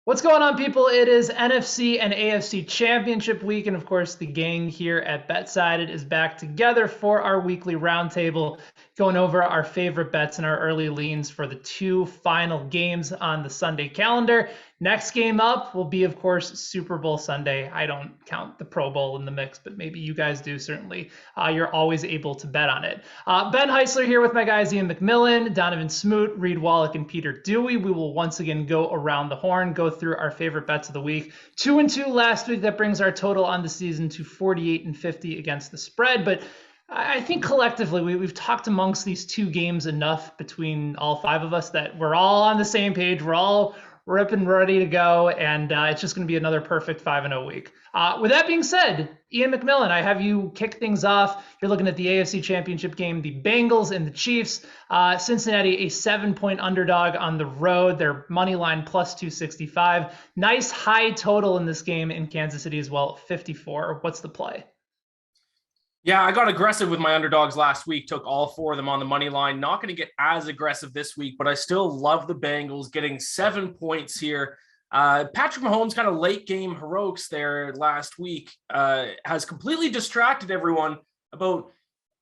What's going on, people? It is NFC and AFC Championship week, and of course, the gang here at BetSided is back together for our weekly roundtable, going over our favorite bets and our early leans for the two final games on the Sunday calendar. Next game up will be, of course, Super Bowl Sunday. I don't count the Pro Bowl in the mix, but maybe you guys do, certainly. You're always able to bet on it. Ben Heisler here with my guys Ian McMillan, Donovan Smoot, Reed Wallach, and Peter Dewey. We will once again go around the horn, go through our favorite bets of the week. 2-2 last week. That brings our total on the season to 48-50 against the spread. But I think collectively we've talked amongst these two games enough between all five of us that we're all on the same page. We're all ripping ready to go, and it's just going to be another perfect 5-0 week. With that being said, Ian McMillan, I have you kick things off. You're looking at the AFC Championship game, the Bengals and the Chiefs. Cincinnati, a 7-point underdog on the road. Their money line plus 265. Nice high total in this game in Kansas City as well, 54. What's the play? Yeah, I got aggressive with my underdogs last week, took all four of them on the money line. Not going to get as aggressive this week, but I still love the Bengals getting 7 points here. Patrick Mahomes' kind of late game heroics there last week has completely distracted everyone about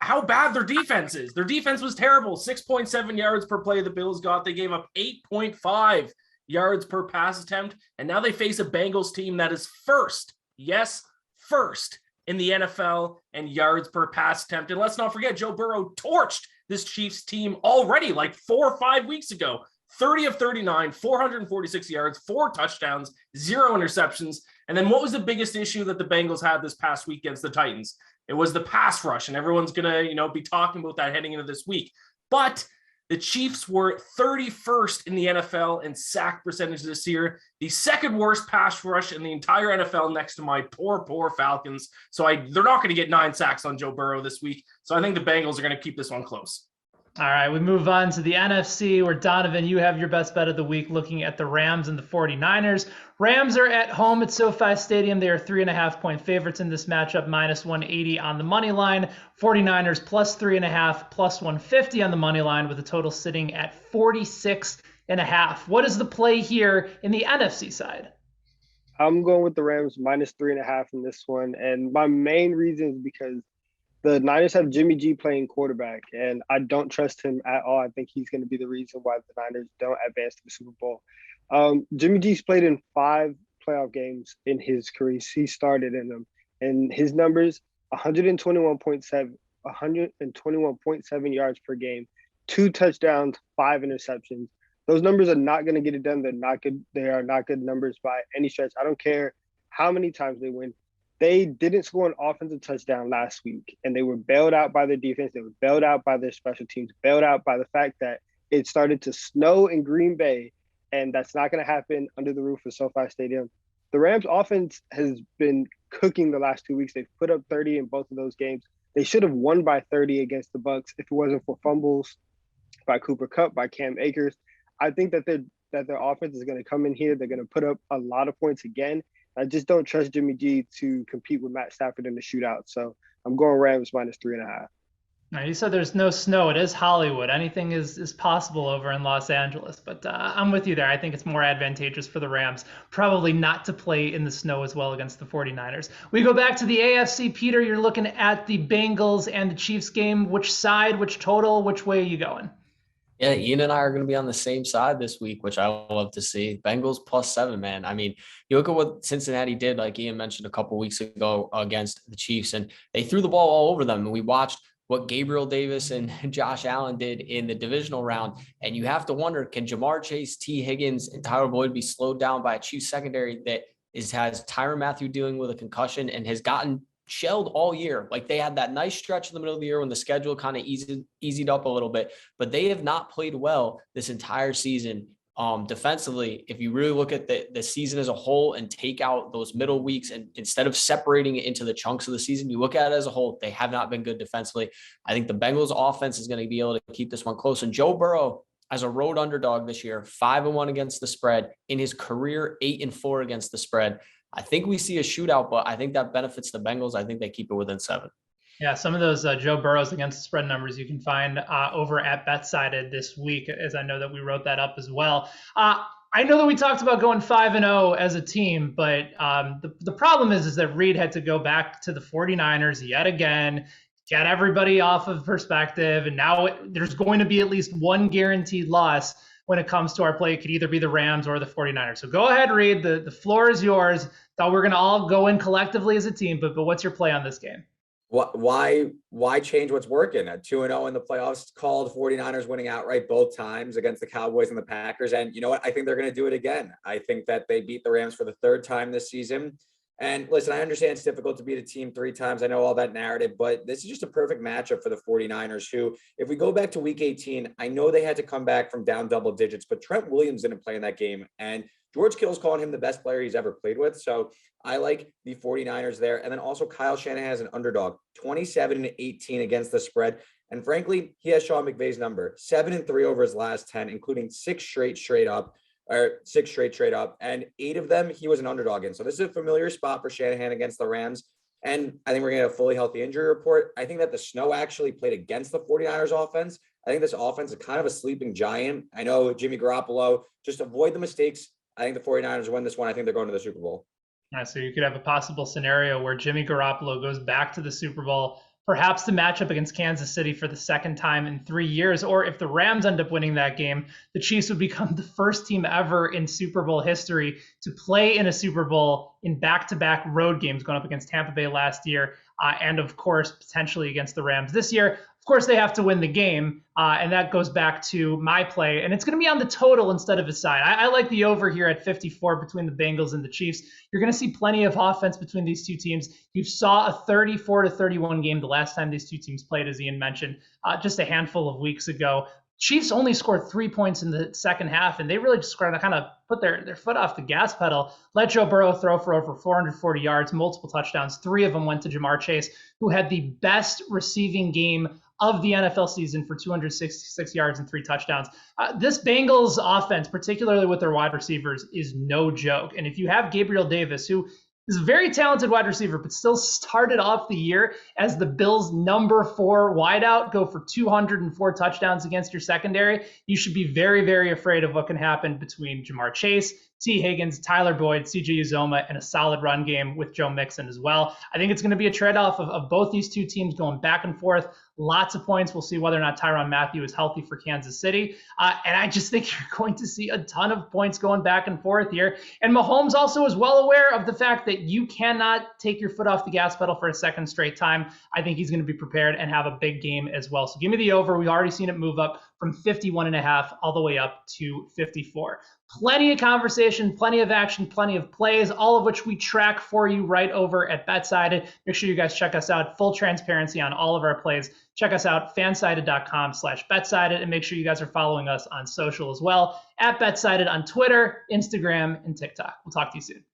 how bad their defense is. Their defense was terrible. 6.7 yards per play the Bills got. They gave up 8.5 yards per pass attempt, and now they face a Bengals team that is first, yes, first in the NFL and yards per pass attempt. And let's not forget, Joe Burrow torched this Chiefs team already like 4 or 5 weeks ago. 30 of 39, 446 yards, 4 touchdowns, 0 interceptions. And then what was the biggest issue that the Bengals had this past week against the Titans? It was the pass rush, and everyone's going to, be talking about that heading into this week. But the Chiefs were 31st in the NFL in sack percentage this year, the second worst pass rush in the entire NFL next to my poor Falcons. So they're not going to get 9 sacks on Joe Burrow this week. So I think the Bengals are going to keep this one close. All right, we move on to the NFC, where Donovan, you have your best bet of the week looking at the Rams and the 49ers. Rams are at home at SoFi Stadium. They are 3.5-point favorites in this matchup, minus 180 on the money line. 49ers plus 3.5, plus 150 on the money line, with a total sitting at 46.5. What is the play here in the NFC side? I'm going with the Rams minus 3.5 in this one. And my main reason is because the Niners have Jimmy G playing quarterback, and I don't trust him at all. I think he's going to be the reason why the Niners don't advance to the Super Bowl. Jimmy G's played in 5 playoff games in his career. He started in them, and his numbers: 121.7 yards per game, 2 touchdowns, 5 interceptions. Those numbers are not going to get it done. They're not good. They are not good numbers by any stretch. I don't care how many times they win. They didn't score an offensive touchdown last week, and they were bailed out by their defense. They were bailed out by their special teams, bailed out by the fact that it started to snow in Green Bay, and that's not going to happen under the roof of SoFi Stadium. The Rams offense has been cooking the last 2 weeks. They've put up 30 in both of those games. They should have won by 30 against the Bucks if it wasn't for fumbles by Cooper Kupp, by Cam Akers. I think that their offense is going to come in here. They're going to put up a lot of points again. I just don't trust Jimmy G to compete with Matt Stafford in the shootout. So I'm going Rams minus 3.5. Now, you said there's no snow. It is Hollywood. Anything is possible over in Los Angeles. But I'm with you there. I think it's more advantageous for the Rams probably not to play in the snow as well against the 49ers. We go back to the AFC. Peter, you're looking at the Bengals and the Chiefs game. Which side, which total, which way are you going? Yeah, Ian and I are going to be on the same side this week, which I love to see. Bengals plus 7, man. I mean, you look at what Cincinnati did, like Ian mentioned a couple of weeks ago against the Chiefs, and they threw the ball all over them. And we watched what Gabriel Davis and Josh Allen did in the divisional round. And you have to wonder, can Jamar Chase, T. Higgins, and Tyler Boyd be slowed down by a Chiefs secondary that has Tyrann Mathieu dealing with a concussion and has gotten shelled all year? Like, they had that nice stretch in the middle of the year when the schedule kind of eased up a little bit, but they have not played well this entire season. Defensively, if you really look at the season as a whole and take out those middle weeks, and instead of separating it into the chunks of the season, you look at it as a whole, they have not been good defensively. I think the Bengals offense is going to be able to keep this one close. And Joe Burrow, as a road underdog this year, 5-1 against the spread. In his career, 8-4 against the spread. I think we see a shootout, but I think that benefits the Bengals. I think they keep it within 7. Yeah, some of those Joe Burrows against the spread numbers you can find over at BetSided this week, as I know that we wrote that up as well. I know that we talked about going 5-0 as a team, but the problem is that Reed had to go back to the 49ers yet again, get everybody off of perspective, and now there's going to be at least one guaranteed loss when it comes to our play. It could either be the Rams or the 49ers. So go ahead, Reed. The floor is yours. Thought we're going to all go in collectively as a team, but what's your play on this game? Why change what's working? A 2-0 in the playoffs, called 49ers winning outright both times against the Cowboys and the Packers. And you know what? I think they're going to do it again. I think that they beat the Rams for the third time this season. And listen, I understand it's difficult to beat a team 3 times. I know all that narrative, but this is just a perfect matchup for the 49ers, who, if we go back to week 18, I know they had to come back from down double digits, but Trent Williams didn't play in that game. And George Kittle's calling him the best player he's ever played with. So I like the 49ers there. And then also Kyle Shanahan has an underdog, 27-18 against the spread. And frankly, he has Sean McVay's number, 7-3 over his last 10, including 6 straight up. And 8 of them he was an underdog in. So this is a familiar spot for Shanahan against the Rams. And I think we're going to have a fully healthy injury report. I think that the snow actually played against the 49ers offense. I think this offense is kind of a sleeping giant. I know Jimmy Garoppolo, just avoid the mistakes. I think the 49ers win this one. I think they're going to the Super Bowl. All right, so you could have a possible scenario where Jimmy Garoppolo goes back to the Super Bowl, perhaps the matchup against Kansas City for the second time in 3 years, or if the Rams end up winning that game, the Chiefs would become the first team ever in Super Bowl history to play in a Super Bowl in back-to-back road games, going up against Tampa Bay last year, and of course, potentially against the Rams this year. Of course, they have to win the game, and that goes back to my play. And it's going to be on the total instead of a side. I like the over here at 54 between the Bengals and the Chiefs. You're going to see plenty of offense between these two teams. You saw a 34-31 game the last time these two teams played, as Ian mentioned, just a handful of weeks ago. Chiefs only scored 3 points in the second half, and they really just kind of put their foot off the gas pedal, let Joe Burrow throw for over 440 yards, multiple touchdowns. 3 of them went to Jamar Chase, who had the best receiving game of the NFL season for 266 yards and 3 touchdowns. This Bengals offense, particularly with their wide receivers, is no joke. And if you have Gabriel Davis, who is a very talented wide receiver, but still started off the year as the Bills' number 4 wideout, go for 204 touchdowns against your secondary, you should be very, very afraid of what can happen between Jamar Chase, T. Higgins, Tyler Boyd, CJ Uzoma, and a solid run game with Joe Mixon as well. I think it's going to be a trade-off of both these two teams going back and forth. Lots of points. We'll see whether or not Tyrann Mathieu is healthy for Kansas City. And I just think you're going to see a ton of points going back and forth here. And Mahomes also is well aware of the fact that you cannot take your foot off the gas pedal for a second straight time. I think he's going to be prepared and have a big game as well. So give me the over. We've already seen it move up from 51.5 all the way up to 54. Plenty of conversation, plenty of action, plenty of plays, all of which we track for you right over at BetSided. Make sure you guys check us out. Full transparency on all of our plays. Check us out, fansided.com/BetSided, and make sure you guys are following us on social as well, at BetSided on Twitter, Instagram, and TikTok. We'll talk to you soon.